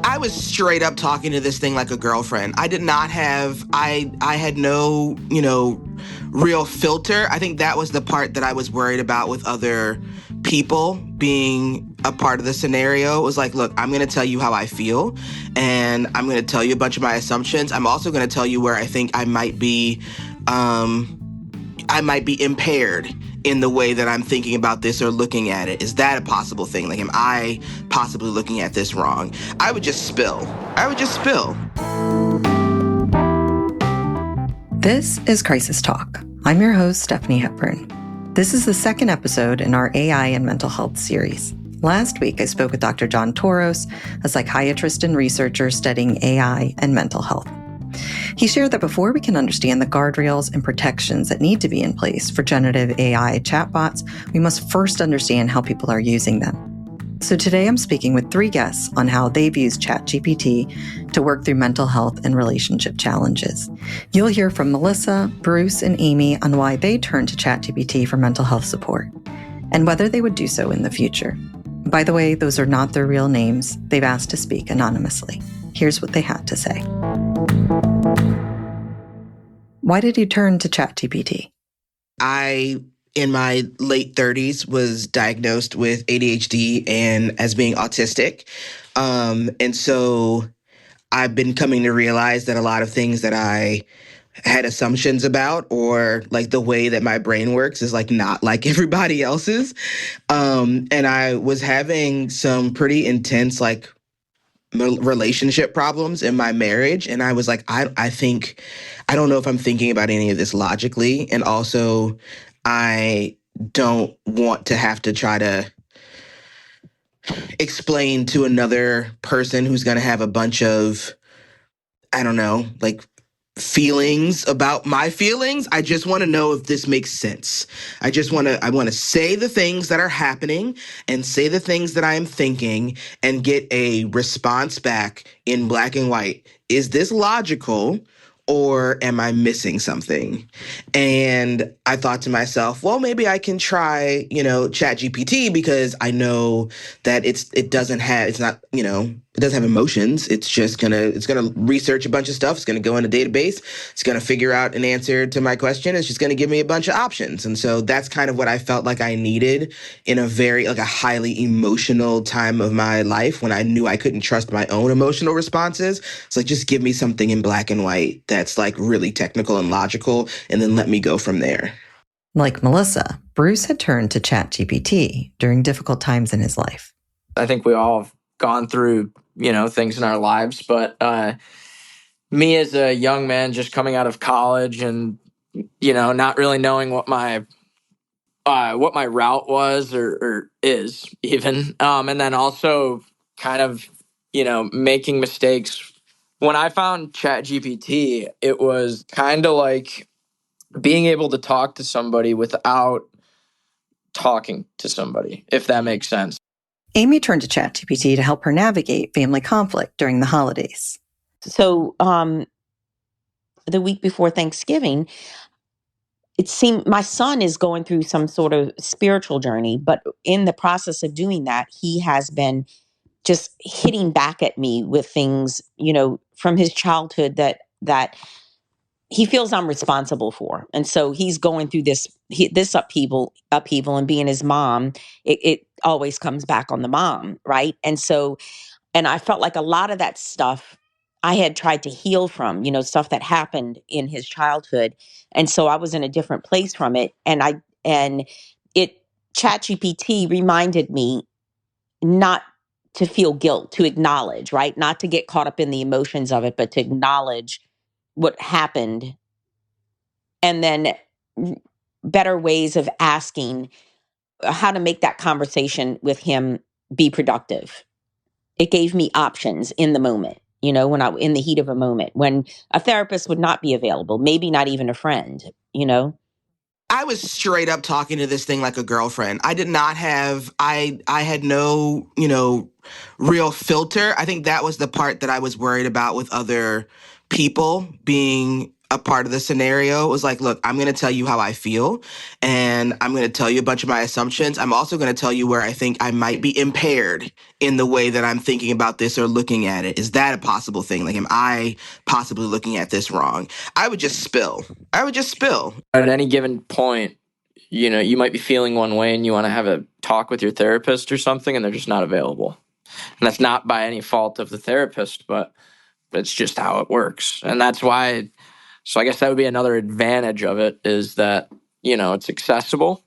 I was straight up talking to this thing like a girlfriend. I did not have, I had no, real filter. I think that was the part that I was worried about with other people being a part of the scenario. It was like, look, I'm going to tell you how I feel, and I'm going to tell you a bunch of my assumptions. I'm also going to tell you where I think I might be impaired in the way that I'm thinking about this or looking at it. Is that a possible thing? Like, am I possibly looking at this wrong? I would just spill. This is Crisis Talk. I'm your host, Stephanie Hepburn. This is the second episode in our AI and mental health series. Last week, I spoke with Dr. John Toros, a psychiatrist and researcher studying AI and mental health. He shared that before we can understand the guardrails and protections that need to be in place for generative AI chatbots, we must first understand how people are using them. So today I'm speaking with 3 guests on how they've used ChatGPT to work through mental health and relationship challenges. You'll hear from Melissa, Bruce, and Amy on why they turned to ChatGPT for mental health support and whether they would do so in the future. By the way, those are not their real names. They've asked to speak anonymously. Here's what they had to say. Why did you turn to ChatGPT? I, in my late 30s, was diagnosed with ADHD and as being autistic. And so I've been coming to realize that a lot of things that I had assumptions about, or like the way that my brain works, is like not like everybody else's. And I was having some pretty intense relationship problems in my marriage, and I was like, I think I don't know if I'm thinking about any of this logically, and also I don't want to have to try to explain to another person who's going to have a bunch of, I don't know, like feelings about my feelings. I just want to know if this makes sense. I want to say the things that are happening and say the things that I am thinking and get a response back in black and white. Is this logical? Or am I missing something? And I thought to myself, well, maybe I can try, ChatGPT, because I know that it doesn't have emotions. It's gonna research a bunch of stuff. It's gonna go in a database. It's gonna figure out an answer to my question. It's just gonna give me a bunch of options. And so that's kind of what I felt like I needed in a very, a highly emotional time of my life, when I knew I couldn't trust my own emotional responses. It's like, just give me something in black and white that's like really technical and logical, and then let me go from there. Like Melissa, Bruce had turned to ChatGPT during difficult times in his life. I think we all have gone through, things in our lives, but me as a young man just coming out of college and, not really knowing what my route was or is even, and then also kind of, making mistakes. When I found ChatGPT, it was kind of like being able to talk to somebody without talking to somebody, if that makes sense. Amy turned to ChatGPT to help her navigate family conflict during the holidays. So the week before Thanksgiving, it seemed my son is going through some sort of spiritual journey, but in the process of doing that, he has been just hitting back at me with things, from his childhood that he feels I'm responsible for. And so he's going through this upheaval, and being his mom, it always comes back on the mom, right? And I felt like a lot of that stuff I had tried to heal from, stuff that happened in his childhood. And so I was in a different place from it. And ChatGPT reminded me not to feel guilt, to acknowledge, right? Not to get caught up in the emotions of it, but to acknowledge what happened. And then better ways of asking how to make that conversation with him be productive. It gave me options in the moment, when in the heat of a moment, when a therapist would not be available, maybe not even a friend, I was straight up talking to this thing like a girlfriend. I did not have, I had no, real filter. I think that was the part that I was worried about with other people being a part of the scenario. It was like, look, I'm going to tell you how I feel, and I'm going to tell you a bunch of my assumptions. I'm also going to tell you where I think I might be impaired in the way that I'm thinking about this or looking at it. Is that a possible thing? Like, am I possibly looking at this wrong? I would just spill. I would just spill. At any given point, you might be feeling one way and you want to have a talk with your therapist or something, and they're just not available. And that's not by any fault of the therapist, but it's just how it works. And that's why, so I guess that would be another advantage of it, is that, it's accessible.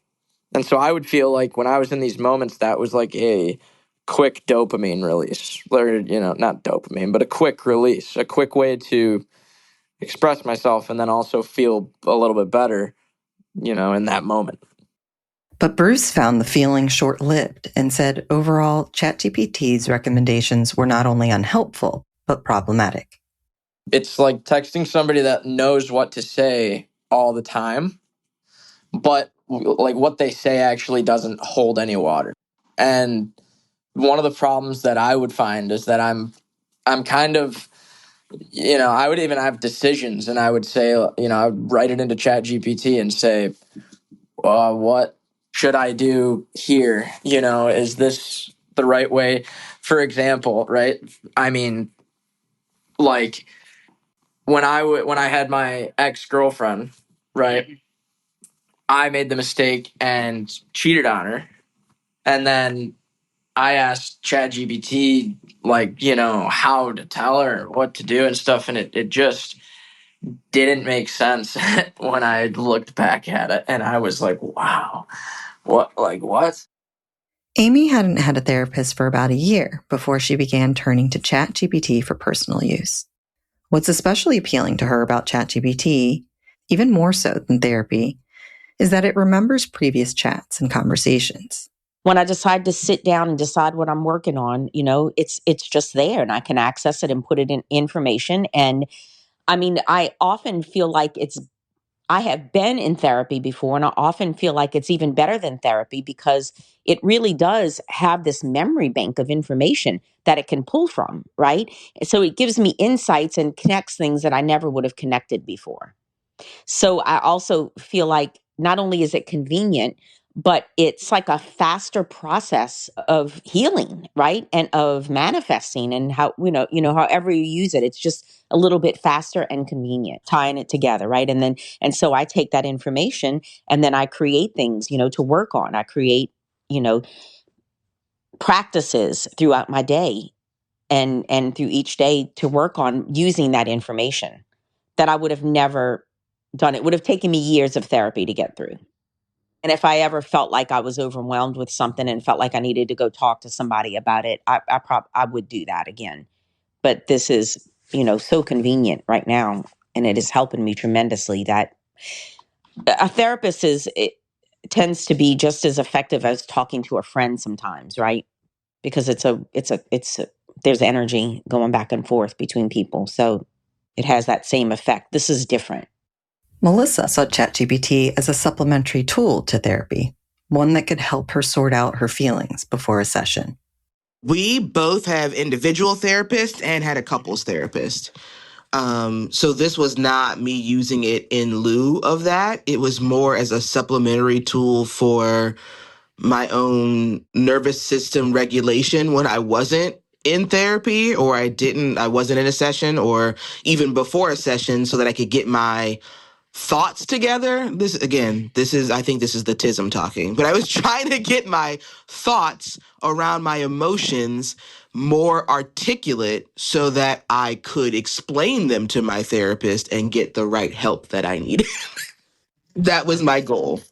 And so I would feel like when I was in these moments, that was like a quick dopamine release, or, not dopamine, but a quick release, a quick way to express myself and then also feel a little bit better, in that moment. But Bruce found the feeling short-lived and said overall, ChatGPT's recommendations were not only unhelpful, but problematic. It's like texting somebody that knows what to say all the time, but like what they say actually doesn't hold any water. And one of the problems that I would find is that I'm kind of, I would even have decisions, and I would say, I would write it into ChatGPT and say, what should I do here? Is this the right way? For example, right? I mean, like when I had my ex-girlfriend, right? I made the mistake and cheated on her. And then I asked ChatGPT, like, how to tell her what to do and stuff. And it just didn't make sense when I looked back at it. And I was like, wow, what? Amy hadn't had a therapist for about a year before she began turning to ChatGPT for personal use. What's especially appealing to her about ChatGPT, even more so than therapy, is that it remembers previous chats and conversations. When I decide to sit down and decide what I'm working on, it's just there, and I can access it and put it in information. And I mean, I often feel like I have been in therapy before, and I often feel like it's even better than therapy because it really does have this memory bank of information that it can pull from, right? So it gives me insights and connects things that I never would have connected before. So I also feel like not only is it convenient, but it's like a faster process of healing, right? And of manifesting, and how, however you use it, it's just a little bit faster and convenient, tying it together, right? And so I take that information and then I create things, to work on. I create, you know, practices throughout my day and through each day to work on using that information that I would have never done. It would have taken me years of therapy to get through. And if I ever felt like I was overwhelmed with something and felt like I needed to go talk to somebody about it, I would do that again. But this is, so convenient right now, and it is helping me tremendously. That a therapist it tends to be just as effective as talking to a friend sometimes, right? Because there's energy going back and forth between people, so it has that same effect. This is different. Melissa saw ChatGPT as a supplementary tool to therapy, one that could help her sort out her feelings before a session. We both have individual therapists and had a couples therapist. So this was not me using it in lieu of that. It was more as a supplementary tool for my own nervous system regulation when I wasn't in therapy, or I wasn't in a session, or even before a session, so that I could get my thoughts together. I think this is the tism talking, but I was trying to get my thoughts around my emotions more articulate so that I could explain them to my therapist and get the right help that I needed. That was my goal,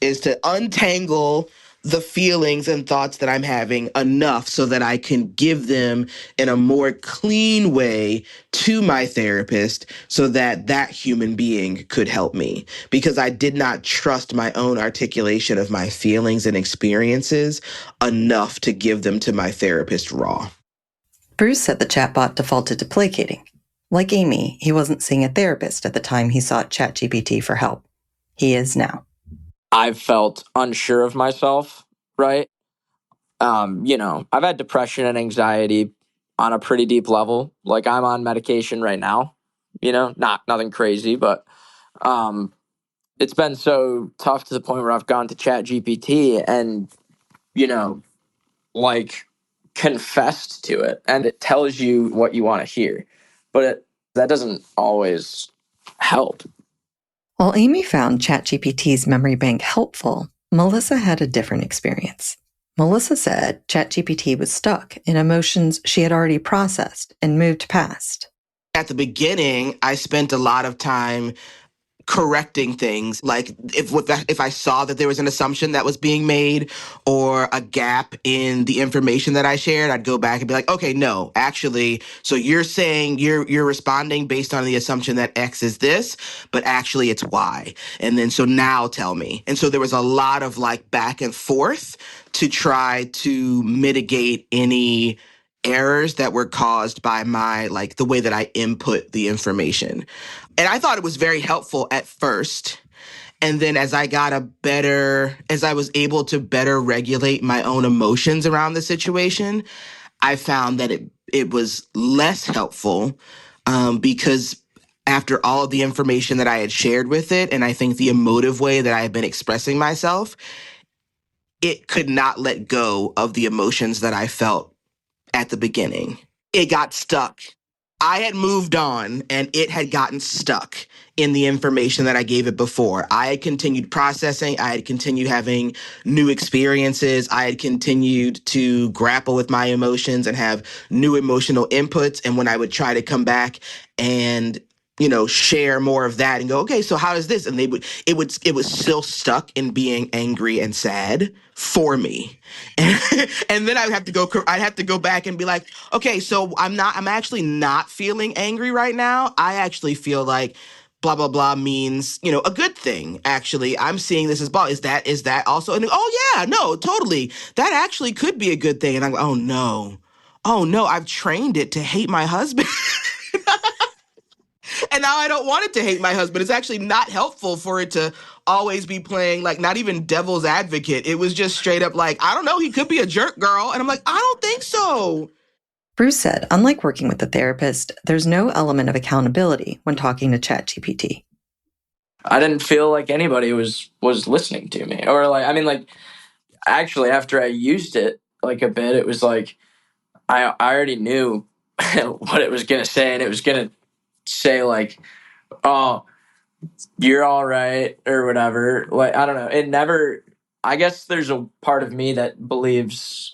is to untangle the feelings and thoughts that I'm having enough so that I can give them in a more clean way to my therapist so that that human being could help me, because I did not trust my own articulation of my feelings and experiences enough to give them to my therapist raw. Bruce said the chatbot defaulted to placating. Like Amy, he wasn't seeing a therapist at the time he sought ChatGPT for help. He is now. I've felt unsure of myself, right? I've had depression and anxiety on a pretty deep level. Like, I'm on medication right now, nothing crazy, but it's been so tough to the point where I've gone to ChatGPT and, you know, like confessed to it, and it tells you what you want to hear, but that doesn't always help. While Amy found ChatGPT's memory bank helpful, Melissa had a different experience. Melissa said ChatGPT was stuck in emotions she had already processed and moved past. At the beginning, I spent a lot of time correcting things, like if I saw that there was an assumption that was being made or a gap in the information that I shared, I'd go back and be like, okay, no, actually, so you're saying you're responding based on the assumption that X is this, but actually it's Y. And then so now tell me. And so there was a lot of like back and forth to try to mitigate any errors that were caused by my, like, the way that I input the information. And I thought it was very helpful at first. And then as I was able to better regulate my own emotions around the situation, I found that it was less helpful, because after all of the information that I had shared with it, and I think the emotive way that I had been expressing myself, it could not let go of the emotions that I felt at the beginning. It got stuck. I had moved on and it had gotten stuck in the information that I gave it before. I had continued processing. I had continued having new experiences. I had continued to grapple with my emotions and have new emotional inputs. And when I would try to come back and share more of that and go, okay, so how is this? And it was still stuck in being angry and sad for me. And then I'd have to go back and be like, okay, so I'm actually not feeling angry right now. I actually feel like blah, blah, blah means, a good thing. Actually, I'm seeing this as blah. Is that also? And oh yeah, no, totally. That actually could be a good thing. And I'm like, oh no, I've trained it to hate my husband. And now I don't want it to hate my husband. It's actually not helpful for it to always be playing, like, not even devil's advocate. It was just straight up like, I don't know, he could be a jerk, girl. And I'm like, I don't think so. Bruce said, unlike working with a therapist, there's no element of accountability when talking to ChatGPT. I didn't feel like anybody was listening to me, or actually after I used it like a bit, it was like I already knew what it was going to say, and it was going to say like, oh, you're all right or whatever. Like, I don't know. It never, I guess there's a part of me that believes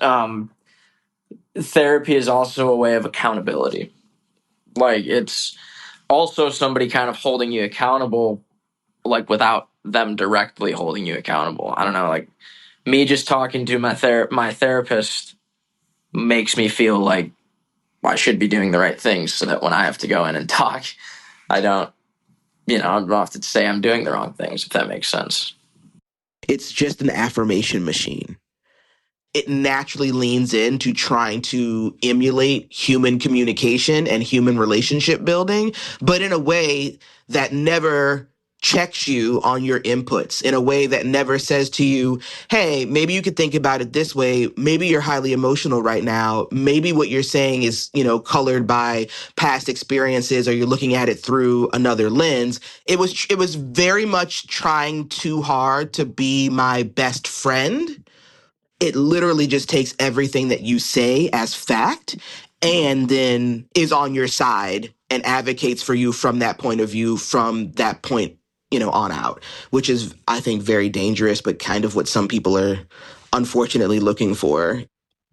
therapy is also a way of accountability. Like, it's also somebody kind of holding you accountable, like without them directly holding you accountable. I don't know. Like, me just talking to my therapist makes me feel like I should be doing the right things, so that when I have to go in and talk, I don't have to say I'm doing the wrong things, if that makes sense. It's just an affirmation machine. It naturally leans into trying to emulate human communication and human relationship building, but in a way that never checks you on your inputs, in a way that never says to you, hey, maybe you could think about it this way. Maybe you're highly emotional right now. Maybe what you're saying is, colored by past experiences, or you're looking at it through another lens. It was very much trying too hard to be my best friend. It literally just takes everything that you say as fact and then is on your side and advocates for you from that point of view, from that point, on out, which is, I think, very dangerous, but kind of what some people are unfortunately looking for,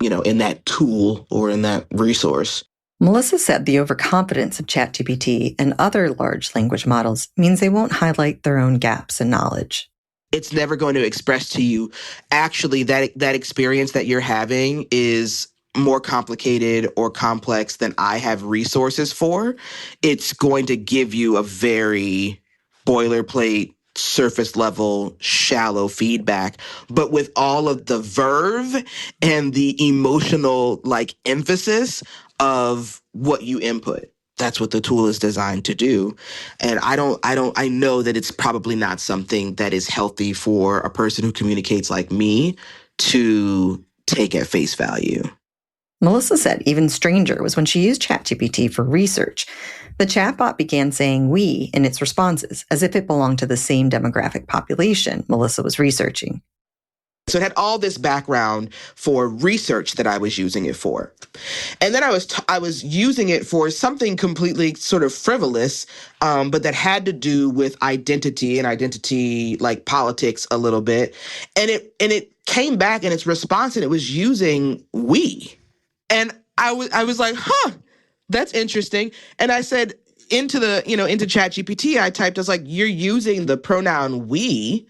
in that tool or in that resource. Melissa said the overconfidence of ChatGPT and other large language models means they won't highlight their own gaps in knowledge. It's never going to express to you, actually, that experience that you're having is more complicated or complex than I have resources for. It's going to give you a very boilerplate, surface level, shallow feedback, but with all of the verve and the emotional, like, emphasis of what you input. That's what the tool is designed to do. And I know that it's probably not something that is healthy for a person who communicates like me to take at face value. Melissa said even stranger was when she used ChatGPT for research. The chatbot began saying we in its responses, as if it belonged to the same demographic population Melissa was researching. So it had all this background for research that I was using it for. And then I was using it for something completely sort of frivolous, but that had to do with identity and identity like politics a little bit. And it came back in its response and it was using we. And I was like, huh, that's interesting. And I said into ChatGPT, I typed, I was like, you're using the pronoun we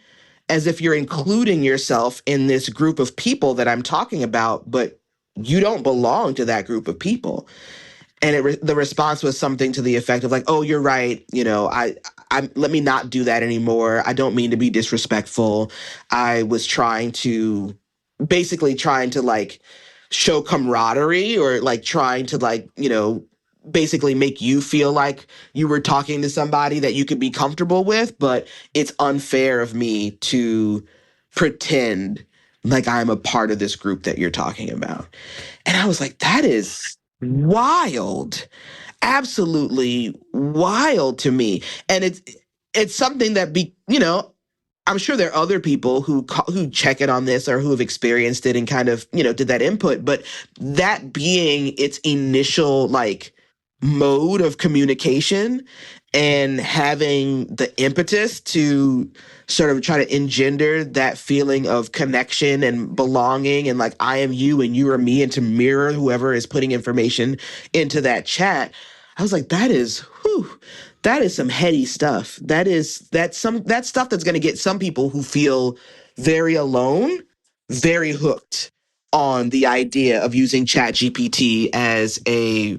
as if you're including yourself in this group of people that I'm talking about, but you don't belong to that group of people. And the response was something to the effect of like, "Oh, you're right. I let me not do that anymore. I don't mean to be disrespectful. I was basically trying to like show camaraderie or like trying to like basically make you feel like you were talking to somebody that you could be comfortable with, but it's unfair of me to pretend like I'm a part of this group that you're talking about." And I was like, that is wild. Absolutely wild to me. And it's something that I'm sure there are other people who check in on this or who have experienced it and kind of, did that input, but that being its initial like mode of communication and having the impetus to sort of try to engender that feeling of connection and belonging and like I am you and you are me and to mirror whoever is putting information into that chat. I was like, that is some heady stuff. That's stuff that's going to get some people who feel very alone, very hooked on the idea of using ChatGPT as a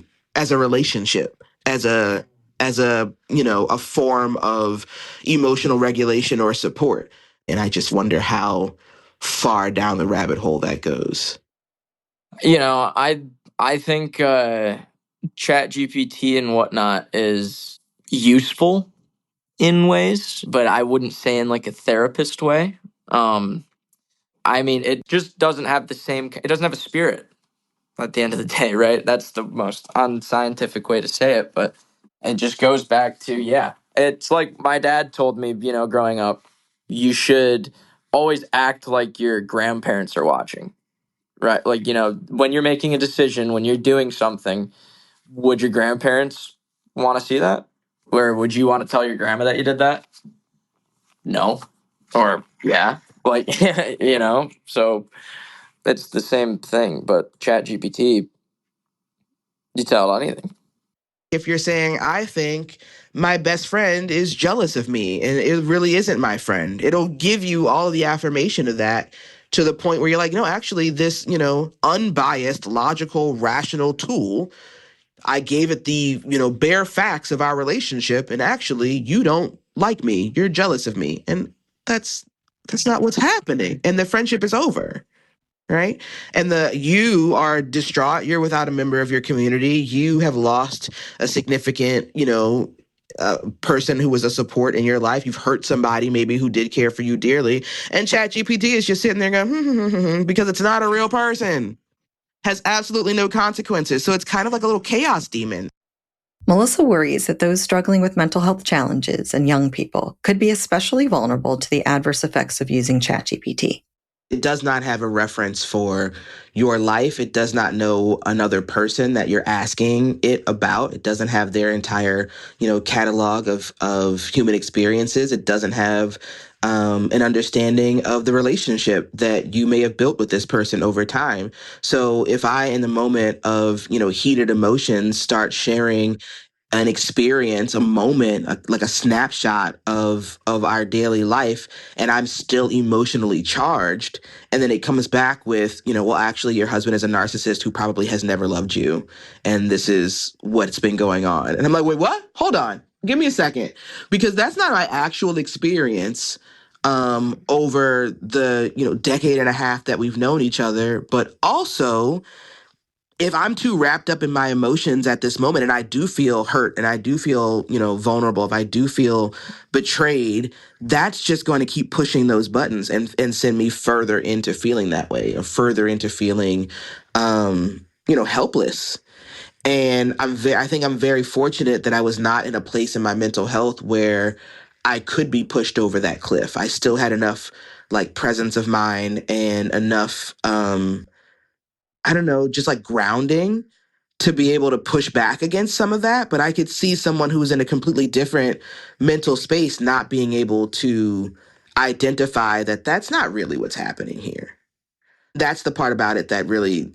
relationship, as a a form of emotional regulation or support. And I just wonder how far down the rabbit hole that goes. I think chat gpt and whatnot is useful in ways, but I wouldn't say in like a therapist way. I mean, it just doesn't have it doesn't have a spirit at the end of the day, right? That's the most unscientific way to say it, but it just goes back to, yeah, it's like my dad told me, growing up, you should always act like your grandparents are watching, right? Like, when you're making a decision, when you're doing something, would your grandparents want to see that? Or would you want to tell your grandma that you did that? No. Or, yeah. Like, so it's the same thing, but chat gpt, you tell anything. If you're saying, I think my best friend is jealous of me and it really isn't my friend, it'll give you all of the affirmation of that to the point where you're like, no, actually, this, unbiased, logical, rational tool, I gave it the, bare facts of our relationship. And actually, you don't like me. You're jealous of me. And that's not what's happening. And the friendship is over. Right. And you are distraught. You're without a member of your community. You have lost a significant, person who was a support in your life. You've hurt somebody maybe who did care for you dearly. And ChatGPT is just sitting there going, because it's not a real person, has absolutely no consequences. So it's kind of like a little chaos demon. Melissa worries that those struggling with mental health challenges and young people could be especially vulnerable to the adverse effects of using ChatGPT. It does not have a reference for your life. It does not know another person that you're asking it about. It doesn't have their entire, catalog of human experiences. It doesn't have an understanding of the relationship that you may have built with this person over time. So if I, in the moment of, heated emotions, start sharing an experience, a moment, like a snapshot of our daily life, and I'm still emotionally charged, and then it comes back with, well, actually, your husband is a narcissist who probably has never loved you, and this is what's been going on. And I'm like, wait, what? Hold on, give me a second, because that's not my actual experience over the decade and a half that we've known each other, but also if I'm too wrapped up in my emotions at this moment and I do feel hurt and I do feel, vulnerable, if I do feel betrayed, that's just going to keep pushing those buttons and send me further into feeling that way or further into feeling, helpless. And I think I'm very fortunate that I was not in a place in my mental health where I could be pushed over that cliff. I still had enough like presence of mind and enough, I don't know, just like grounding to be able to push back against some of that. But I could see someone who's in a completely different mental space not being able to identify that that's not really what's happening here. That's the part about it that really,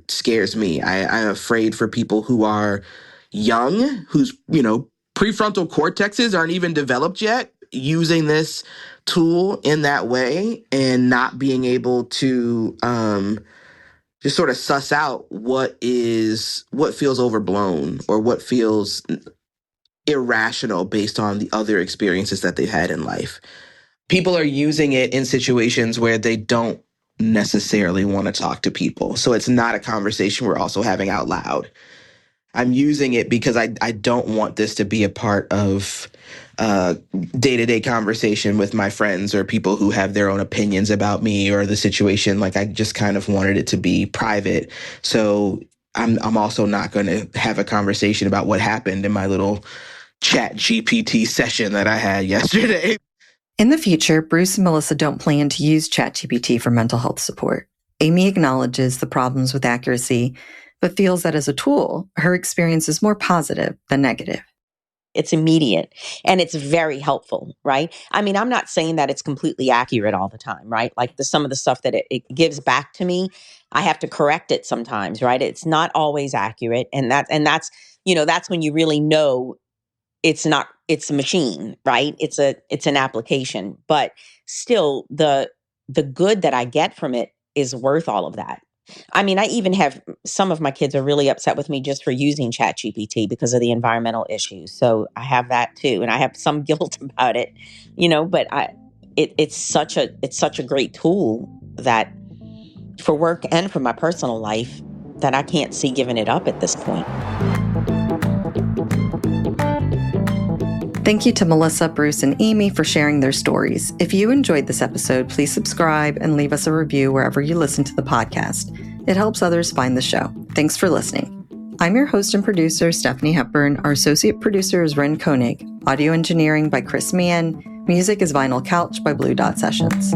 scares me. I'm afraid for people who are young, whose, prefrontal cortexes aren't even developed yet, using this tool in that way and not being able to just sort of suss out what feels overblown or what feels irrational based on the other experiences that they've had in life. People are using it in situations where they don't necessarily want to talk to people. So it's not a conversation we're also having out loud. I'm using it because I don't want this to be a part of day-to-day conversation with my friends or people who have their own opinions about me or the situation. Like, I just kind of wanted it to be private. So I'm also not going to have a conversation about what happened in my little ChatGPT session that I had yesterday. In the future, Bruce and Melissa don't plan to use ChatGPT for mental health support. Amy acknowledges the problems with accuracy, but feels that as a tool, her experience is more positive than negative. It's immediate and it's very helpful, right? I mean, I'm not saying that it's completely accurate all the time, right? Like some of the stuff that it gives back to me, I have to correct it sometimes, right? It's not always accurate. And that's when you really know it's a machine, right? It's an application, but still the good that I get from it is worth all of that. I mean, I even have some of my kids are really upset with me just for using ChatGPT because of the environmental issues. So I have that too, and I have some guilt about it, but it's such a great tool that for work and for my personal life that I can't see giving it up at this point. Thank you to Melissa, Bruce, and Amy for sharing their stories. If you enjoyed this episode, please subscribe and leave us a review wherever you listen to the podcast. It helps others find the show. Thanks for listening. I'm your host and producer, Stephanie Hepburn. Our associate producer is Ren Koenig. Audio engineering by Chris Mann. Music is Vinyl Couch by Blue Dot Sessions.